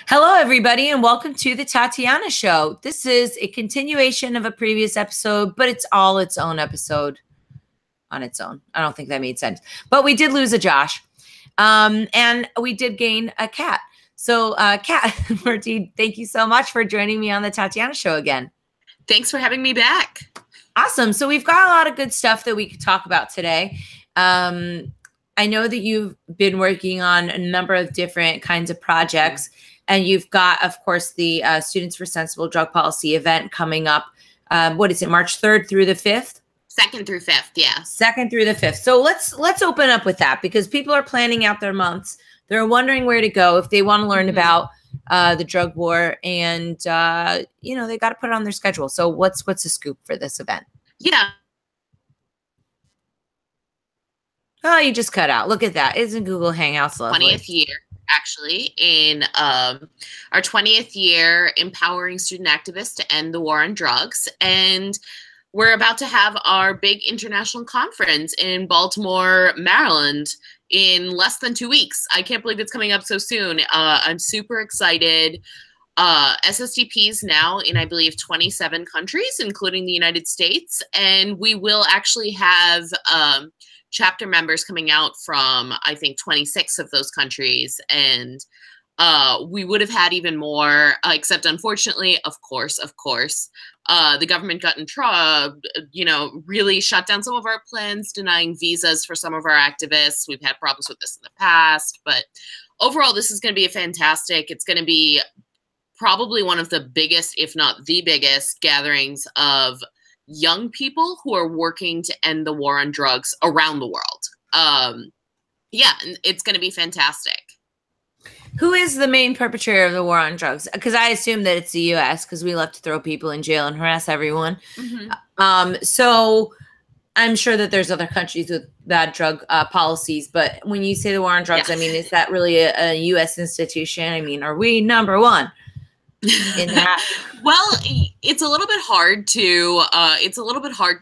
Hello, everybody, and welcome to the Tatiana Show. This is a continuation of a previous episode, but it's all its own episode on its own. I don't think that made sense. But we did lose a Josh, and we did gain a Kat. So, Kat, Murti, thank you so much for joining me on the Tatiana Show again. Thanks for having me back. Awesome. So we've got a lot of good stuff that we could talk about today. I know that you've been working on a number of different kinds of projects, and you've got, of course, the Students for Sensible Drug Policy event coming up. What is it, March 3rd through the 5th? 2nd through 5th, yeah. 2nd through the 5th. So let's open up with that, because people are planning out their months. They're wondering where to go if they want to learn about the drug war, and they got to put it on their schedule. So what's the scoop for this event? Yeah. Oh, you just cut out. Look at that. Isn't Google Hangouts lovely? 20th year, actually, in our 20th year empowering student activists to end the war on drugs. And we're about to have our big international conference in Baltimore, Maryland in less than 2 weeks. I can't believe it's coming up so soon. I'm super excited. SSDP is now in, I believe, 27 countries, including the United States. And we will actually have chapter members coming out from, I think, 26 of those countries. And we would have had even more, except unfortunately, of course, the government got in trouble, really shut down some of our plans, denying visas for some of our activists. We've had problems with this in the past, but overall, this is going to be fantastic. It's going to be probably one of the biggest, if not the biggest, gatherings of young people who are working to end the war on drugs around the world. Yeah, it's going to be fantastic. Who is the main perpetrator of the war on drugs? Because I assume that it's the U.S., because we love to throw people in jail and harass everyone. So I'm sure that there's other countries with bad drug policies. But when you say the war on drugs, I mean, is that really a U.S. institution? I mean, are we number one in that? Well, it's a little bit hard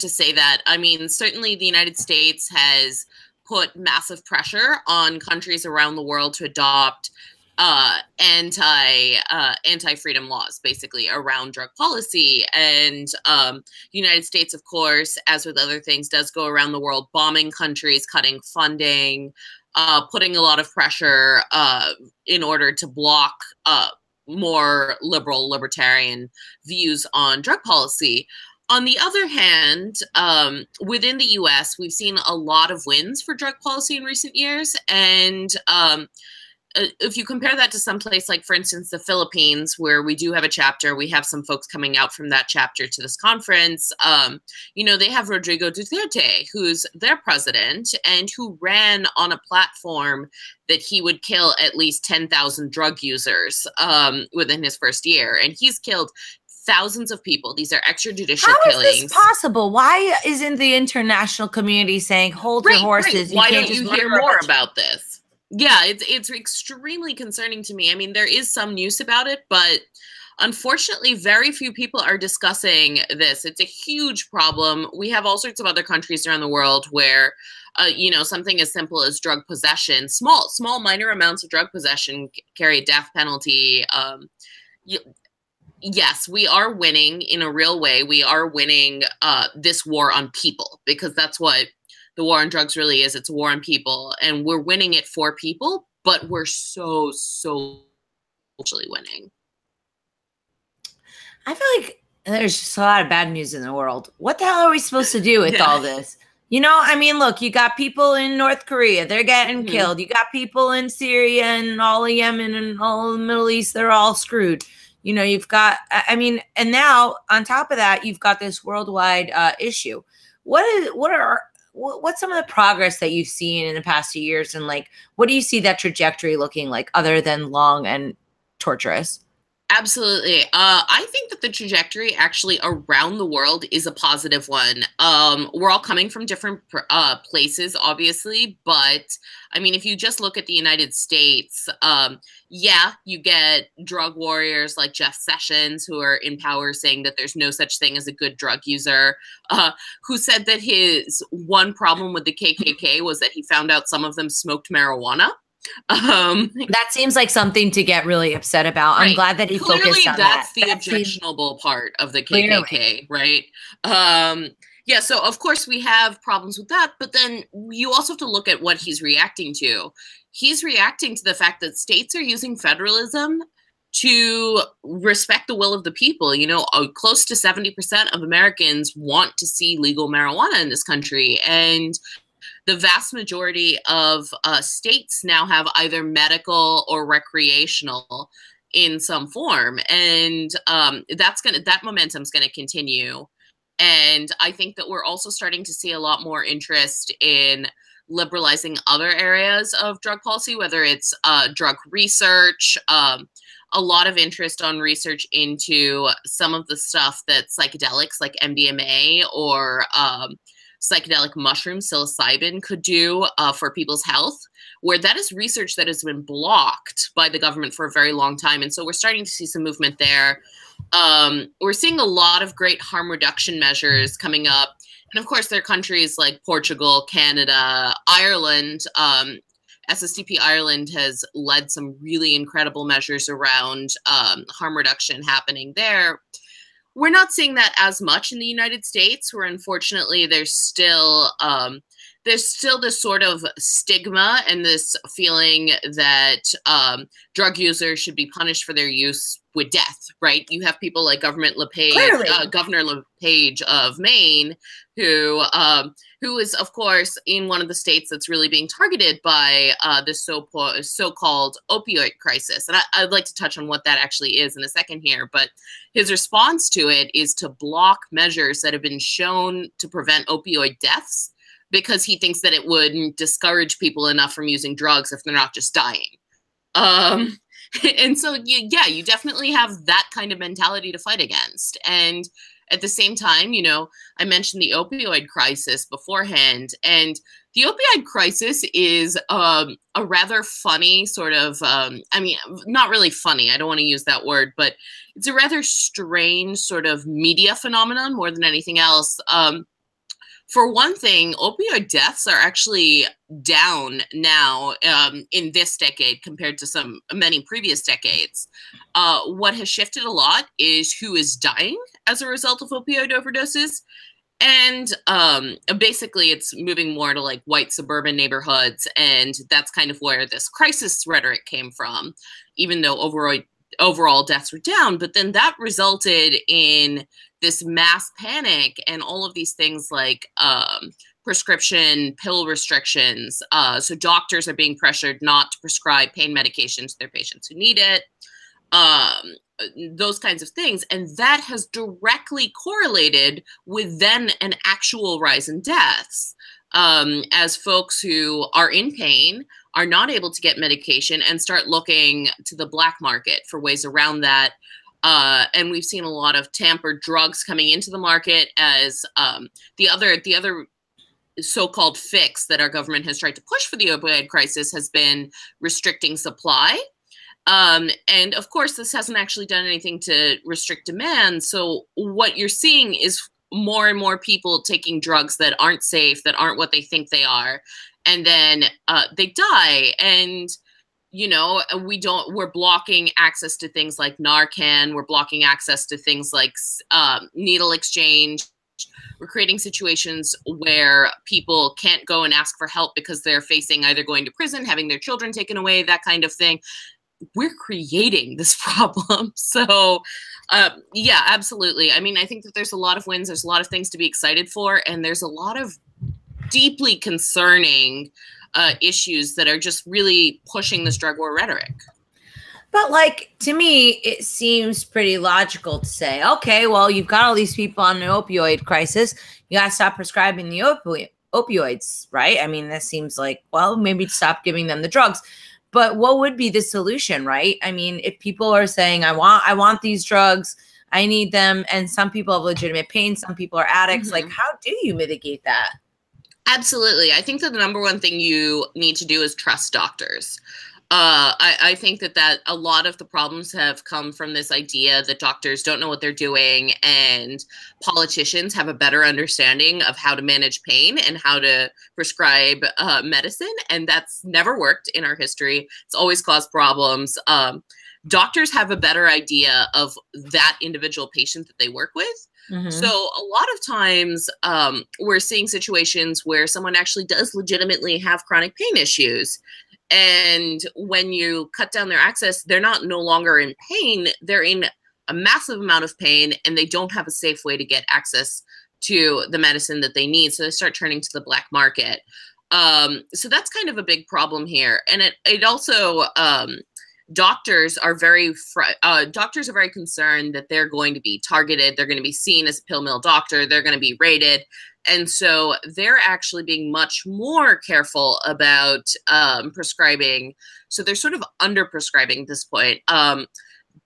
to say that. I mean, certainly the United States has put massive pressure on countries around the world to adopt anti-freedom laws, basically, around drug policy. And the United States, of course, as with other things, does go around the world bombing countries, cutting funding, putting a lot of pressure in order to block more liberal, libertarian views on drug policy. On the other hand, within the U.S., we've seen a lot of wins for drug policy in recent years. And if you compare that to some place like, for instance, the Philippines, where we do have a chapter, we have some folks coming out from that chapter to this conference. They have Rodrigo Duterte, who's their president, and who ran on a platform that he would kill at least 10,000 drug users within his first year. And he's killed thousands of people. These are extrajudicial killings. How is this possible? Why isn't the international community saying, hold your horses? Why don't you hear more about this? Yeah, it's extremely concerning to me. I mean, there is some news about it, but unfortunately, very few people are discussing this. It's a huge problem. We have all sorts of other countries around the world where, something as simple as drug possession, small minor amounts of drug possession carry a death penalty. Yes, we are winning in a real way. We are winning this war on people, because that's what the war on drugs really is. It's a war on people, and we're winning it for people, but we're so actually winning. I feel like there's just a lot of bad news in the world. What the hell are we supposed to do with all this? I mean, look, you got people in North Korea, they're getting killed. You got people in Syria and all of Yemen and all of the Middle East, they're all screwed. You've got, and now on top of that, you've got this worldwide issue. What's some of the progress that you've seen in the past few years? And what do you see that trajectory looking like, other than long and torturous? Absolutely. I think that the trajectory actually around the world is a positive one. We're all coming from different places, obviously, but I mean, if you just look at the United States, yeah, you get drug warriors like Jeff Sessions, who are in power, saying that there's no such thing as a good drug user, who said that his one problem with the KKK was that he found out some of them smoked marijuana. That seems like something to get really upset about. I'm glad that he focused on that. That's the objectionable part of the KKK, right? Yeah, so of course we have problems with that, but then you also have to look at what he's reacting to. He's reacting to the fact that states are using federalism to respect the will of the people. You know, close to 70% of Americans want to see legal marijuana in this country, and the vast majority of states now have either medical or recreational in some form, and that momentum's gonna continue. And I think that we're also starting to see a lot more interest in liberalizing other areas of drug policy, whether it's drug research, a lot of interest on research into some of the stuff that psychedelics like MDMA or psychedelic mushroom psilocybin could do for people's health, where that is research that has been blocked by the government for a very long time. And so we're starting to see some movement there. We're seeing a lot of great harm reduction measures coming up. And of course, there are countries like Portugal, Canada, Ireland. SSDP Ireland has led some really incredible measures around harm reduction happening there. We're not seeing that as much in the United States, where unfortunately there's still this sort of stigma and this feeling that drug users should be punished for their use with death, right? You have people like Governor LePage of Maine, who is, of course, in one of the states that's really being targeted by the so-called opioid crisis. And I'd like to touch on what that actually is in a second here. But his response to it is to block measures that have been shown to prevent opioid deaths, because he thinks that it would discourage people enough from using drugs if they're not just dying. And so, yeah, you definitely have that kind of mentality to fight against. And at the same time, you know, I mentioned the opioid crisis beforehand, and the opioid crisis is a rather funny sort of, I mean, not really funny, I don't want to use that word, but it's a rather strange sort of media phenomenon more than anything else. For one thing, opioid deaths are actually down now in this decade compared to many previous decades. What has shifted a lot is who is dying as a result of opioid overdoses. And basically, it's moving more to like white suburban neighborhoods. And that's kind of where this crisis rhetoric came from, even though overall deaths were down. But then that resulted in this mass panic and all of these things like prescription pill restrictions. So doctors are being pressured not to prescribe pain medication to their patients who need it. Those kinds of things. And that has directly correlated with then an actual rise in deaths, as folks who are in pain are not able to get medication and start looking to the black market for ways around that. And we've seen a lot of tampered drugs coming into the market as the other so-called fix that our government has tried to push for the opioid crisis has been restricting supply. And of course, this hasn't actually done anything to restrict demand. So what you're seeing is more and more people taking drugs that aren't safe, that aren't what they think they are, and then they die. And you know, we're blocking access to things like Narcan. We're blocking access to things like needle exchange. We're creating situations where people can't go and ask for help because they're facing either going to prison, having their children taken away, that kind of thing. We're creating this problem. So, yeah, absolutely. I mean, I think that there's a lot of wins. There's a lot of things to be excited for. And there's a lot of deeply concerning issues that are just really pushing this drug war rhetoric. But like, to me, it seems pretty logical to say, okay, well, you've got all these people on an opioid crisis. You got to stop prescribing the opioids, right? I mean, that seems like, well, maybe stop giving them the drugs. But what would be the solution, right? I mean, if people are saying, I want these drugs, I need them, and some people have legitimate pain, some people are addicts, like, how do you mitigate that? Absolutely. I think that the number one thing you need to do is trust doctors. I think that a lot of the problems have come from this idea that doctors don't know what they're doing and politicians have a better understanding of how to manage pain and how to prescribe medicine. And that's never worked in our history. It's always caused problems. Doctors have a better idea of that individual patient that they work with. Mm-hmm. So a lot of times we're seeing situations where someone actually does legitimately have chronic pain issues. And when you cut down their access, they're no longer in pain. They're in a massive amount of pain and they don't have a safe way to get access to the medicine that they need. So they start turning to the black market. So that's kind of a big problem here. And it also, doctors are very concerned that they're going to be targeted. They're going to be seen as a pill mill doctor. They're going to be rated. And so they're actually being much more careful about prescribing. So they're sort of under-prescribing at this point.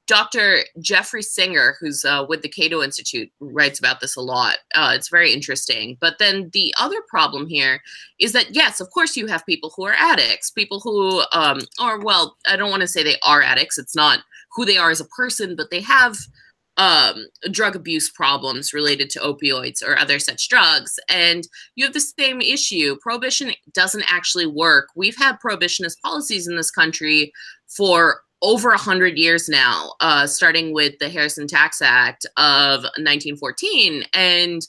Dr. Jeffrey Singer, who's with the Cato Institute, writes about this a lot. It's very interesting. But then the other problem here is that, yes, of course you have people who are addicts, people who well, I don't want to say they are addicts. It's not who they are as a person, but they have drug abuse problems related to opioids or other such drugs. And you have the same issue. Prohibition doesn't actually work. We've had prohibitionist policies in this country for over 100 years now, starting with the Harrison Tax Act of 1914. And,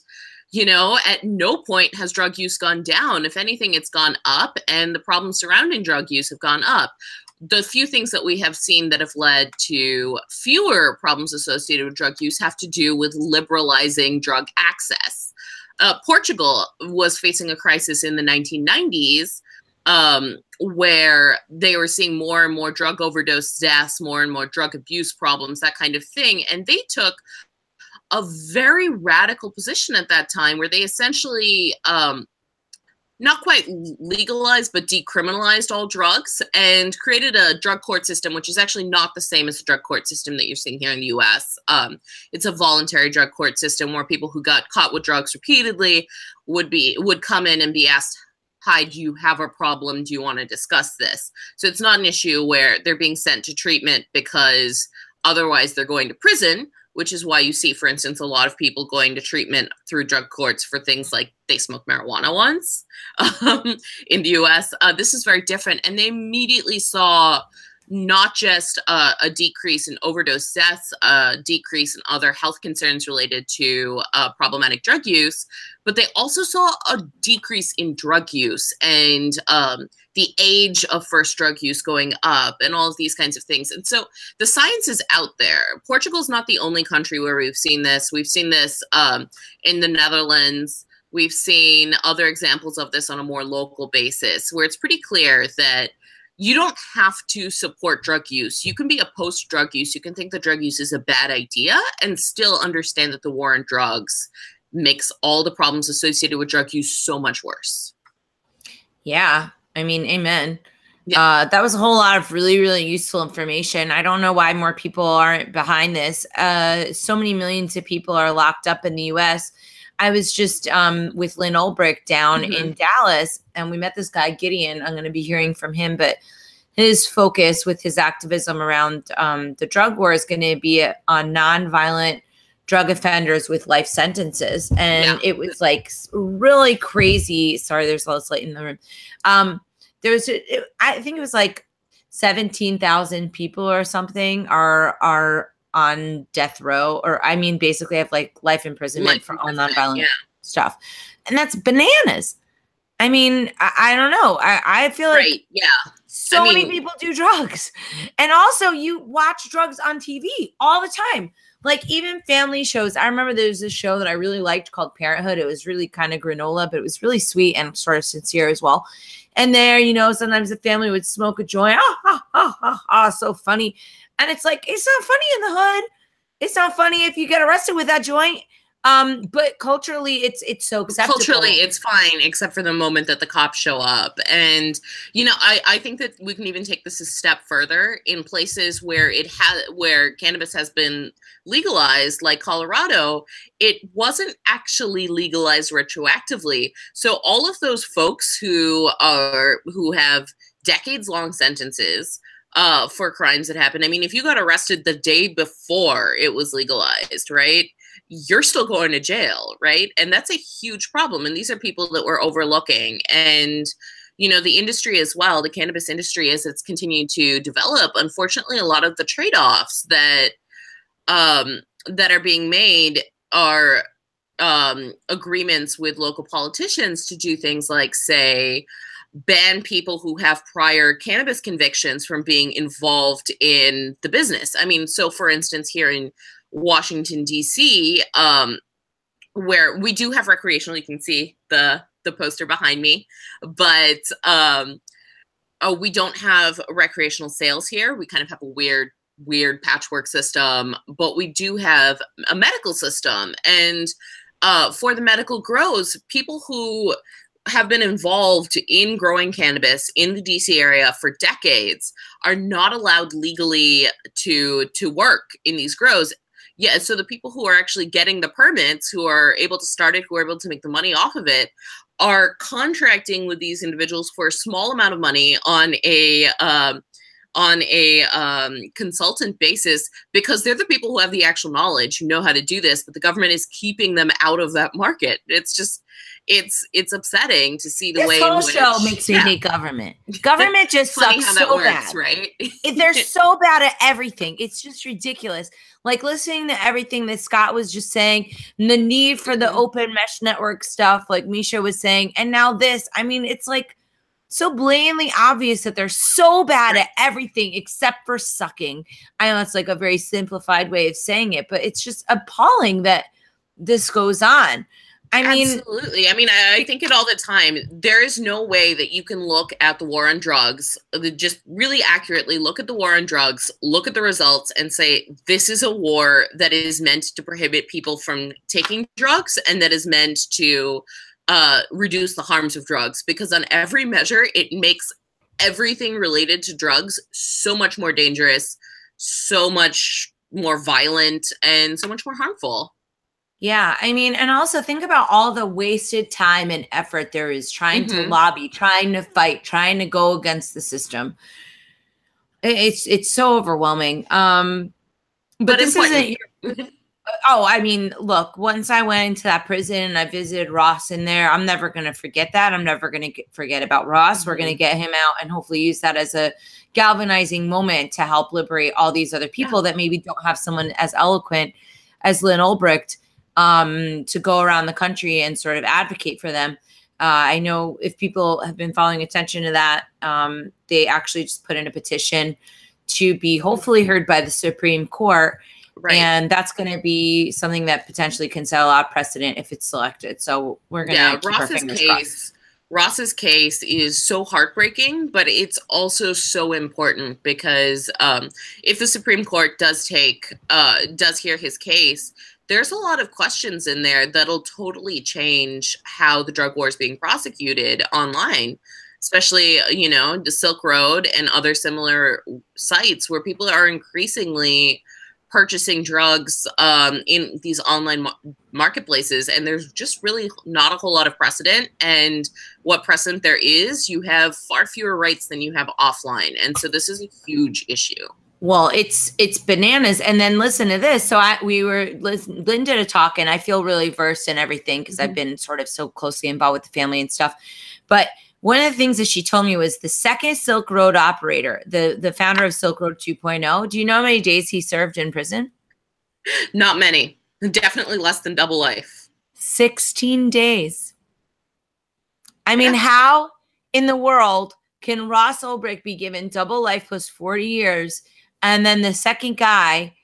you know, at no point has drug use gone down. If anything, it's gone up, and the problems surrounding drug use have gone up. The few things that we have seen that have led to fewer problems associated with drug use have to do with liberalizing drug access. Portugal was facing a crisis in the 1990s where they were seeing more and more drug overdose deaths, more and more drug abuse problems, that kind of thing. And they took a very radical position at that time where they essentially not quite legalized, but decriminalized all drugs and created a drug court system, which is actually not the same as the drug court system that you're seeing here in the US. It's a voluntary drug court system where people who got caught with drugs repeatedly would come in and be asked, hi, do you have a problem? Do you want to discuss this? So it's not an issue where they're being sent to treatment because otherwise they're going to prison, which is why you see, for instance, a lot of people going to treatment through drug courts for things like they smoked marijuana once in the US. This is very different. And they immediately saw not just a decrease in overdose deaths, a decrease in other health concerns related to problematic drug use, but they also saw a decrease in drug use and the age of first drug use going up and all of these kinds of things. And so the science is out there. Portugal's not the only country where we've seen this. We've seen this in the Netherlands. We've seen other examples of this on a more local basis where it's pretty clear that you don't have to support drug use. You can be opposed to drug use. You can think that drug use is a bad idea and still understand that the war on drugs makes all the problems associated with drug use so much worse. Yeah, I mean, amen. Yeah. That was a whole lot of really, really useful information. I don't know why more people aren't behind this. So many millions of people are locked up in the US. I was just with Lynn Ulbricht down in Dallas, and we met this guy, Gideon. I'm going to be hearing from him, but his focus with his activism around the drug war is going to be on nonviolent drug offenders with life sentences. And it was like really crazy. Sorry, there's a lot of light in the room. I think it was like 17,000 people or something are on death row, or I mean, basically have like life imprisonment for all nonviolent stuff. And that's bananas. I mean, I don't know. I feel like so many people do drugs. And also you watch drugs on TV all the time. Like even family shows. I remember there was this show that I really liked called Parenthood. It was really kind of granola, but it was really sweet and sort of sincere as well. And there, you know, sometimes the family would smoke a joint. So funny. And it's like, it's not funny in the hood. It's not funny if you get arrested with that joint. But culturally, it's so acceptable. Culturally, it's fine, except for the moment that the cops show up. And, you know, I think that we can even take this a step further in places where where cannabis has been legalized, like Colorado. It wasn't actually legalized retroactively. So all of those folks who have decades-long sentences for crimes that happen. I mean, if you got arrested the day before it was legalized, right, you're still going to jail, right? And that's a huge problem. And these are people that we're overlooking. And, you know, the industry as well, the cannabis industry, as it's continuing to develop, unfortunately, a lot of the trade-offs that that are being made are agreements with local politicians to do things like, say, ban people who have prior cannabis convictions from being involved in the business. I mean, so for instance, here in Washington, D.C., where we do have recreational, you can see the poster behind me, but we don't have recreational sales here. We kind of have a weird patchwork system, but we do have a medical system. And for the medical grows, people who have been involved in growing cannabis in the DC area for decades are not allowed legally to work in these grows. Yeah, so the people who are actually getting the permits, who are able to start it, who are able to make the money off of it, are contracting with these individuals for a small amount of money on a consultant basis, because they're the people who have the actual knowledge, who know how to do this, but the government is keeping them out of that market. It's just, it's upsetting to see the way this whole show makes me hate government. Government just sucks so bad, right? They're so bad at everything. It's just ridiculous. Like listening to everything that Scott was just saying, and the need for the open mesh network stuff, like Misha was saying, and now this. I mean, it's like so blatantly obvious that they're so bad at everything except for sucking. I know it's like a very simplified way of saying it, but it's just appalling that this goes on. I mean, absolutely. I mean, I think it all the time. There is no way that you can look at the war on drugs, just really accurately look at the war on drugs, look at the results, and say, this is a war that is meant to prohibit people from taking drugs and that is meant to reduce the harms of drugs. Because on every measure, it makes everything related to drugs so much more dangerous, so much more violent, and so much more harmful. Yeah, I mean, and also think about all the wasted time and effort there is trying to lobby, trying to fight, trying to go against the system. It's so overwhelming. But this isn't. Oh, I mean, look, once I went into that prison and I visited Ross in there, I'm never going to forget that. I'm never going to forget about Ross. We're going to get him out and hopefully use that as a galvanizing moment to help liberate all these other people that maybe don't have someone as eloquent as Lynn Ulbricht to go around the country and sort of advocate for them. I know if people have been following attention to that, they actually just put in a petition to be hopefully heard by the Supreme Court. Right. And that's going to be something that potentially can set a lot of precedent if it's selected. So we're going to keep our fingers crossed. Ross's case is so heartbreaking, but it's also so important because if the Supreme Court does hear his case, there's a lot of questions in there that'll totally change how the drug war is being prosecuted online, especially, you know, the Silk Road and other similar sites where people are increasingly purchasing drugs in these online marketplaces. And there's just really not a whole lot of precedent. And what precedent there is, you have far fewer rights than you have offline. And so this is a huge issue. Well, it's bananas. And then listen to this. So Lynn did a talk, and I feel really versed in everything because I've been sort of so closely involved with the family and stuff. But one of the things that she told me was the second Silk Road operator, the founder of Silk Road 2.0. Do you know how many days he served in prison? Not many. Definitely less than double life. 16 days. I mean, how in the world can Ross Ulbricht be given double life plus 40 years, and then the second guy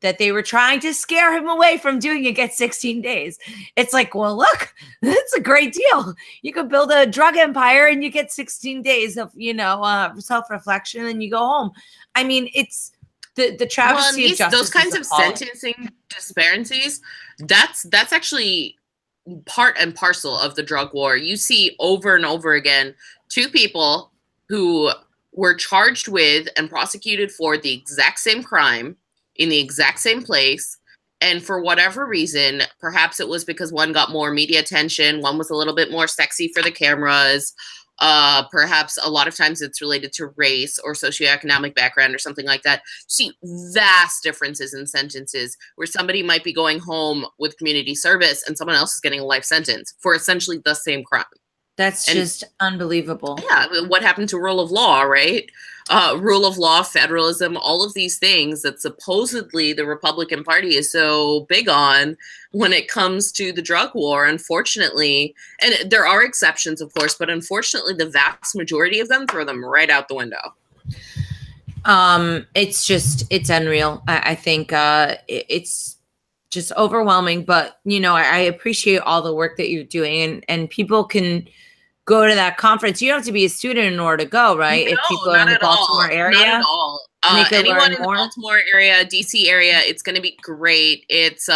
that they were trying to scare him away from doing it gets 16 days? It's like, well, look, that's a great deal. You could build a drug empire and you get 16 days of, you know, self-reflection and you go home. I mean, it's the travesty of justice. Those kinds of sentencing disparities, that's actually part and parcel of the drug war. You see over and over again, two people who were charged with and prosecuted for the exact same crime in the exact same place. And for whatever reason, perhaps it was because one got more media attention, one was a little bit more sexy for the cameras, Perhaps a lot of times it's related to race or socioeconomic background or something like that. See vast differences in sentences where somebody might be going home with community service and someone else is getting a life sentence for essentially the same crime. That's just unbelievable. Yeah, what happened to rule of law, right? Rule of law, federalism, all of these things that supposedly the Republican Party is so big on when it comes to the drug war, unfortunately. And there are exceptions, of course, but unfortunately, the vast majority of them throw them right out the window. It's unreal. I think it's just overwhelming, but you know, I appreciate all the work that you're doing, and people can go to that conference. You don't have to be a student in order to go, right? No, if people are in the Baltimore area, not at all. Anyone in the Baltimore area, DC area, it's going to be great. It's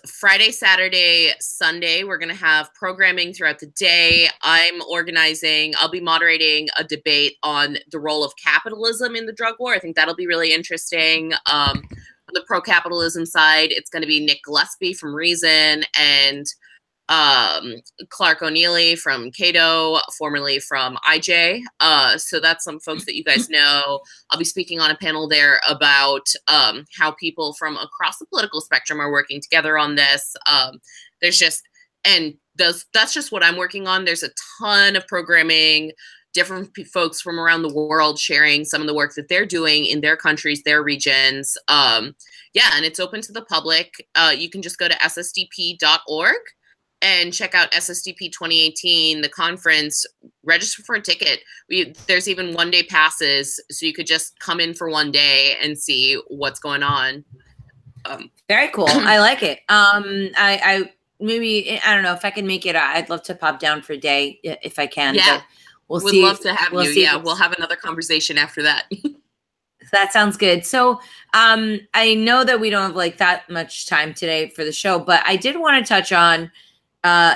Friday, Saturday, Sunday. We're going to have programming throughout the day. I'll be moderating a debate on the role of capitalism in the drug war. I think that'll be really interesting. On the pro-capitalism side, it's going to be Nick Gillespie from Reason and Clark O'Neely from Cato, formerly from IJ. So that's some folks that you guys know. I'll be speaking on a panel there about how people from across the political spectrum are working together on this. That's just what I'm working on. There's a ton of programming, different folks from around the world sharing some of the work that they're doing in their countries, their regions. Yeah, and it's open to the public. You can just go to ssdp.org and check out SSDP 2018, the conference, register for a ticket. There's even one-day passes, so you could just come in for one day and see what's going on. Very cool. I like it. I don't know if I can make it. I'd love to pop down for a day if I can. Yeah, we'll We'd love to have you. Yeah, we'll have another conversation after that. That sounds good. So I know that we don't have like that much time today for the show, but I did want to touch on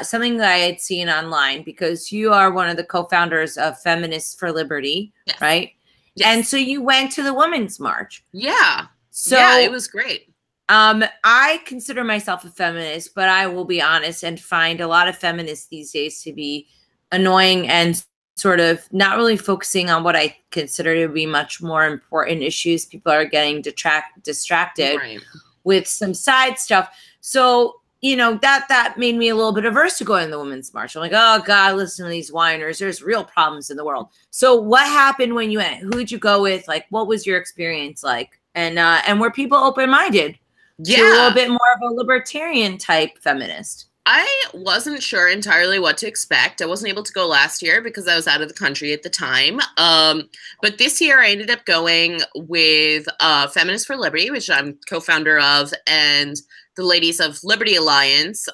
something that I had seen online, because you are one of the co-founders of Feminists for Liberty, yes. Right? Yes. And so you went to the Women's March. Yeah. So yeah, it was great. I consider myself a feminist, but I will be honest and find a lot of feminists these days to be annoying and sort of not really focusing on what I consider to be much more important issues. People are getting distracted right. with some side stuff. So, you know, that made me a little bit averse to going to the Women's March. I'm like, oh God, listen to these whiners. There's real problems in the world. So what happened when you went? Who did you go with? Like, what was your experience like? And were people open-minded? Yeah. To a little bit more of a libertarian type feminist? I wasn't sure entirely what to expect. I wasn't able to go last year because I was out of the country at the time. But this year I ended up going with Feminists for Liberty, which I'm co-founder of, and the ladies of Liberty Alliance,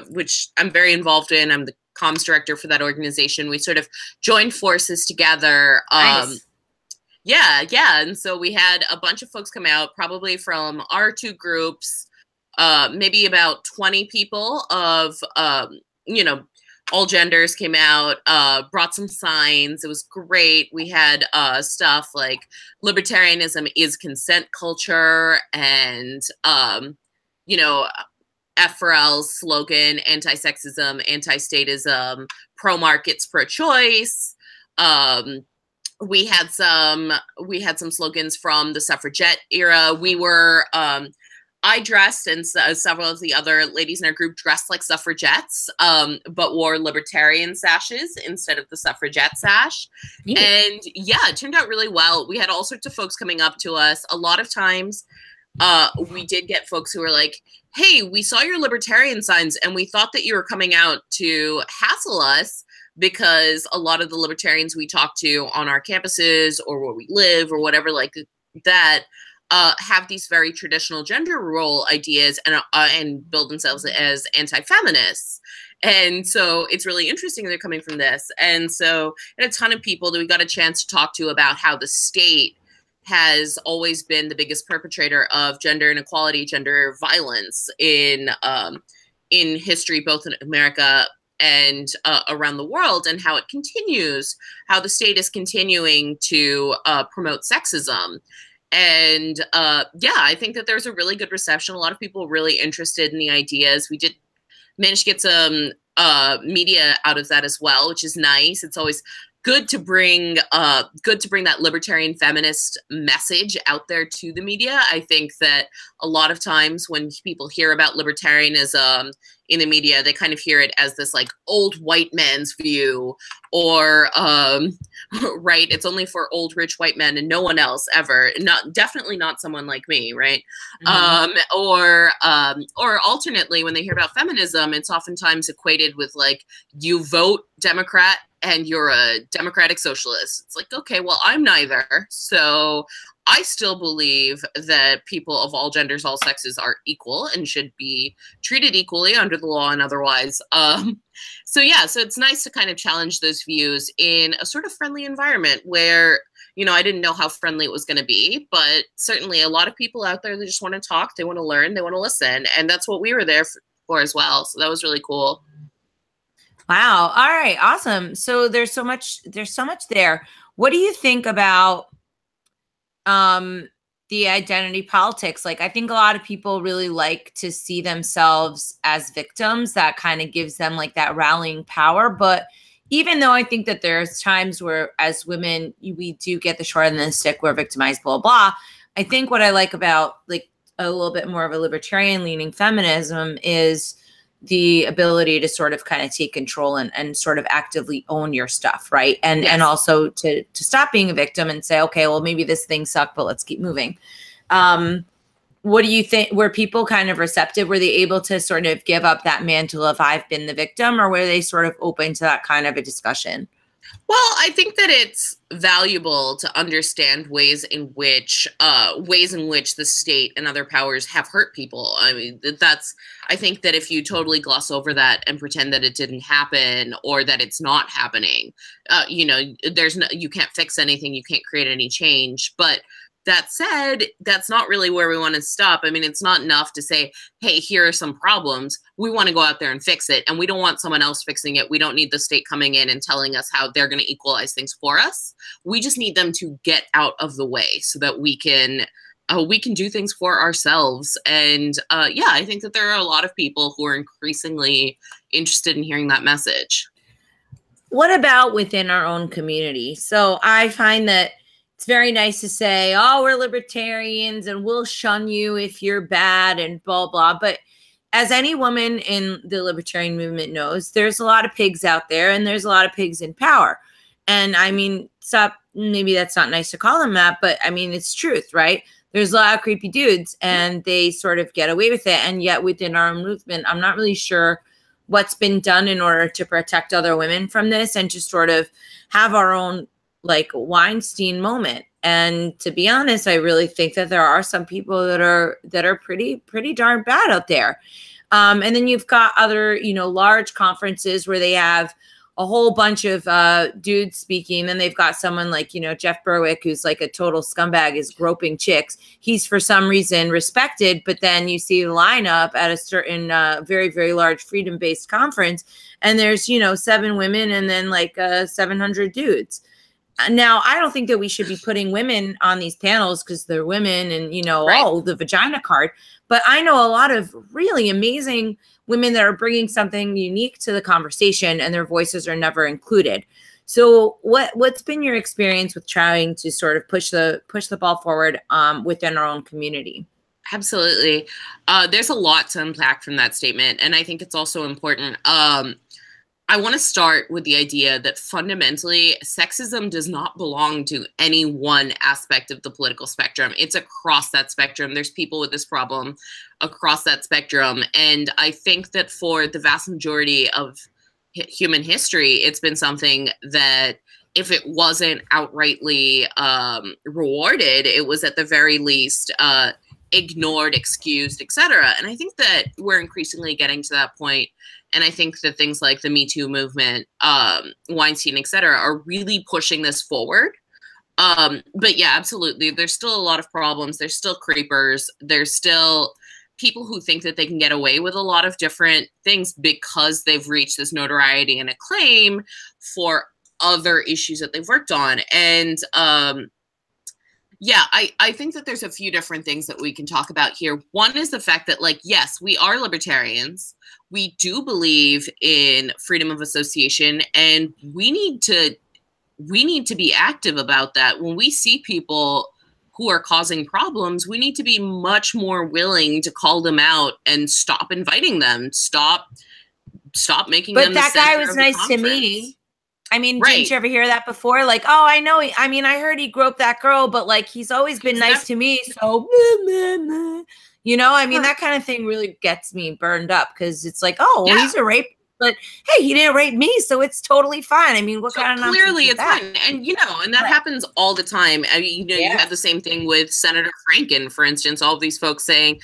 which I'm very involved in. I'm the comms director for that organization. We sort of joined forces together. Nice. Yeah. And so we had a bunch of folks come out, probably from our two groups, maybe about 20 people of, all genders came out, brought some signs. It was great. We had stuff like libertarianism is consent culture and, F4L's slogan, anti-sexism, anti-statism, pro-markets, pro-choice. We had some slogans from the suffragette era. We were, I dressed, and several of the other ladies in our group dressed like suffragettes, but wore libertarian sashes instead of the suffragette sash. Yeah. And yeah, it turned out really well. We had all sorts of folks coming up to us. A lot of times we did get folks who were like, hey, we saw your libertarian signs and we thought that you were coming out to hassle us, because a lot of the libertarians we talk to on our campuses or where we live or whatever like that have these very traditional gender role ideas and build themselves as anti-feminists. And so it's really interesting they're coming from this. And so and a ton of people that we got a chance to talk to about how the state has always been the biggest perpetrator of gender inequality, gender violence in history, both in America and around the world, and how it continues, how the state is continuing to promote sexism. And I think that there's a really good reception. A lot of people really interested in the ideas. We did manage to get some media out of that as well, which is nice. It's always good to bring that libertarian feminist message out there to the media. I think that a lot of times when people hear about libertarianism in the media, they kind of hear it as this like old white man's view, or right, it's only for old rich white men and no one else ever. Definitely not someone like me, right? Or alternately, when they hear about feminism, it's oftentimes equated with like, you vote Democrat and you're a democratic socialist. It's like, okay, well, I'm neither. So I still believe that people of all genders, all sexes are equal and should be treated equally under the law and otherwise. So yeah, so it's nice to kind of challenge those views in a sort of friendly environment where, you know, I didn't know how friendly it was going to be, but certainly a lot of people out there, they just want to talk, they want to learn, they want to listen. And that's what we were there for as well. So that was really cool. Wow. All right. Awesome. So there's so much there. What do you think about the identity politics? Like, I think a lot of people really like to see themselves as victims. That kind of gives them like that rallying power. But even though I think that there's times where as women, we do get the short end of the stick, we're victimized, blah, blah. I think what I like about like a little bit more of a libertarian leaning feminism is the ability to sort of kind of take control and sort of actively own your stuff, right? And yes. And also to stop being a victim and say, okay, well, maybe this thing sucked, but let's keep moving. What do you think? Were people kind of receptive? Were they able to sort of give up that mantle of I've been the victim, or were they sort of open to that kind of a discussion? Well, I think that it's valuable to understand ways in which the state and other powers have hurt people. I mean, I think that if you totally gloss over that and pretend that it didn't happen or that it's not happening, you know, you can't fix anything, you can't create any change. But that said, that's not really where we want to stop. I mean, it's not enough to say, hey, here are some problems. We want to go out there and fix it. And we don't want someone else fixing it. We don't need the state coming in and telling us how they're going to equalize things for us. We just need them to get out of the way so that we can do things for ourselves. And yeah, I think that there are a lot of people who are increasingly interested in hearing that message. What about within our own community? So I find that it's very nice to say, oh, we're libertarians and we'll shun you if you're bad and blah, blah. But as any woman in the libertarian movement knows, there's a lot of pigs out there and there's a lot of pigs in power. And I mean, maybe that's not nice to call them that, but I mean, it's truth, right? There's a lot of creepy dudes and they sort of get away with it. And yet within our movement, I'm not really sure what's been done in order to protect other women from this and to sort of have our own like Weinstein moment. And to be honest, I really think that there are some people that are pretty darn bad out there. And then you've got other, you know, large conferences where they have a whole bunch of dudes speaking. Then they've got someone like, you know, Jeff Berwick, who's like a total scumbag, is groping chicks. He's for some reason respected, but then you see the lineup at a certain very, very large freedom-based conference, and there's, you know, 7 women and then like 700 dudes. Now, I don't think that we should be putting women on these panels because they're women and, you know, right. Oh, the vagina card. But I know a lot of really amazing women that are bringing something unique to the conversation and their voices are never included. So what's been your experience with trying to sort of push the ball forward within our own community? Absolutely. There's a lot to unpack from that statement. And I think it's also important. I want to start with the idea that fundamentally sexism does not belong to any one aspect of the political spectrum. It's across that spectrum. There's people with this problem across that spectrum. And I think that for the vast majority of human history, it's been something that if it wasn't outrightly rewarded, it was at the very least ignored, excused, etc. And I think that we're increasingly getting to that point. And I think that things like the Me Too movement, Weinstein, et cetera, are really pushing this forward. But yeah, absolutely. There's still a lot of problems. There's still creepers. There's still people who think that they can get away with a lot of different things because they've reached this notoriety and acclaim for other issues that they've worked on. And Yeah, I think that there's a few different things that we can talk about here. One is the fact that, like, yes, we are libertarians. We do believe in freedom of association, and we need to be active about that. When we see people who are causing problems, we need to be much more willing to call them out and stop inviting them. Stop making them the center of the conference. But that guy was nice to me. I mean, didn't you ever hear that before? Like, oh, I know. I mean, I heard he groped that girl, but like, he's always been nice to me. So, you know, I mean, that kind of thing really gets me burned up because it's like, oh, well, he's a rape, but hey, he didn't rape me, so it's totally fine. I mean, what kind of nonsense clearly is it's that? fine, and and that happens all the time. I mean, you have the same thing with Senator Franken, for instance. All of these folks saying,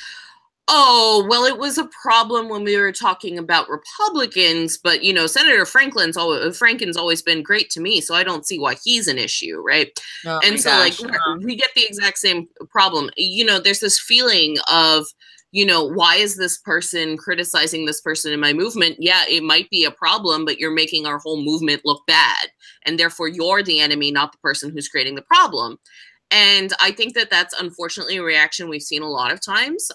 oh, well, it was a problem when we were talking about Republicans, but, Senator Franken's always been great to me, so I don't see why he's an issue, right? Oh, and so, we get the exact same problem. There's this feeling of, why is this person criticizing this person in my movement? Yeah, it might be a problem, but you're making our whole movement look bad, and therefore you're the enemy, not the person who's creating the problem. And I think that that's unfortunately a reaction we've seen a lot of times,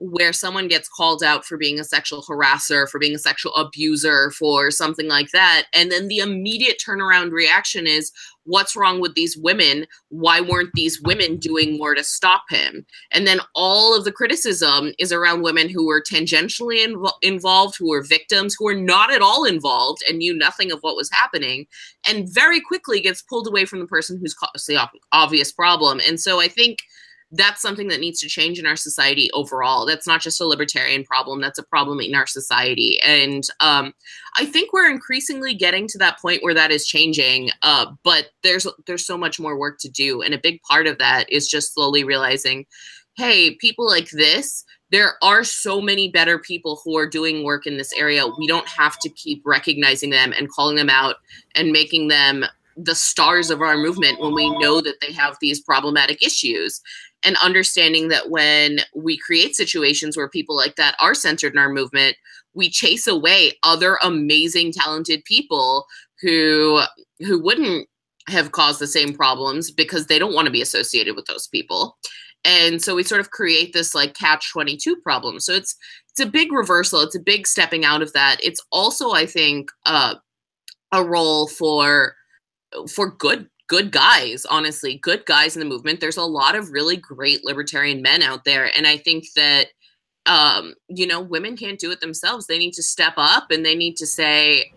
where someone gets called out for being a sexual harasser, for being a sexual abuser, for something like that. And then the immediate turnaround reaction is, what's wrong with these women? Why weren't these women doing more to stop him? And then all of the criticism is around women who were tangentially involved, who were victims, who were not at all involved and knew nothing of what was happening, and very quickly gets pulled away from the person who's caused the obvious problem. And so I think that's something that needs to change in our society overall. That's not just a libertarian problem. That's a problem in our society. And I think we're increasingly getting to that point where that is changing. But there's so much more work to do. And a big part of that is just slowly realizing, hey, people like this, there are so many better people who are doing work in this area. We don't have to keep recognizing them and calling them out and making them the stars of our movement when we know that they have these problematic issues. And understanding that when we create situations where people like that are centered in our movement, we chase away other amazing, talented people who wouldn't have caused the same problems because they don't want to be associated with those people. And so we sort of create this like catch-22 problem. So it's a big reversal. It's a big stepping out of that. It's also, I think, a role for good guys, honestly, good guys in the movement. There's a lot of really great libertarian men out there. And I think that, women can't do it themselves. They need to step up and they need to say,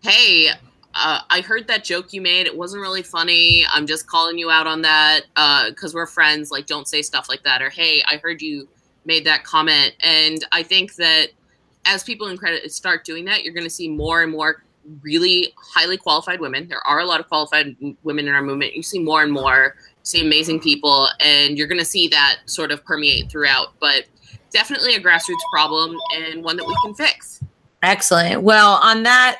hey, I heard that joke you made. It wasn't really funny. I'm just calling you out on that because we're friends. Like, don't say stuff like that. Or, hey, I heard you made that comment. And I think that as people in credit start doing that, you're going to see more and more really highly qualified women. There are a lot of qualified women in our movement. You see more and more, see amazing people, and you're going to see that sort of permeate throughout. But definitely a grassroots problem and one that we can fix. Excellent. Well, on that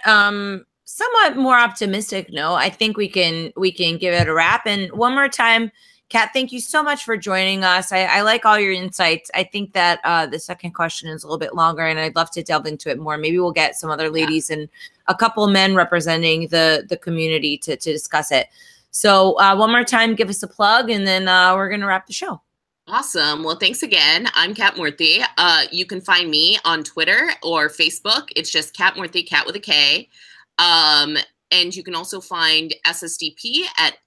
somewhat more optimistic note, I think we can give it a wrap. And one more time, Kat, thank you so much for joining us. I like all your insights. I think that the second question is a little bit longer, and I'd love to delve into it more. Maybe we'll get some other ladies and a couple men representing the community to discuss it. So one more time, give us a plug, and then we're going to wrap the show. Awesome. Well, thanks again. I'm Kat Murti. You can find me on Twitter or Facebook. It's just Kat Murti, Kat with a K. And you can also find SSDP at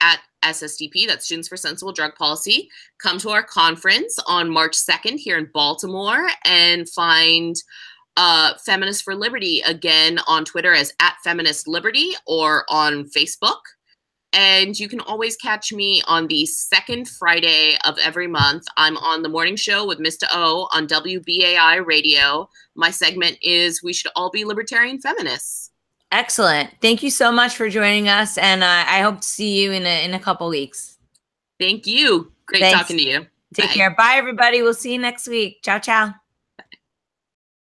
SSDP, that's Students for Sensible Drug Policy. Come to our conference on March 2nd here in Baltimore, and find Feminists for Liberty again on Twitter as @FeministLiberty or on Facebook. And you can always catch me on the second Friday of every month. I'm on the morning show with Mr. O on WBAI radio. My segment is We Should All Be Libertarian Feminists. Excellent. Thank you so much for joining us. And I hope to see you in a couple weeks. Thank you. Great talking to you. Take care. Bye, everybody. We'll see you next week. Ciao, ciao.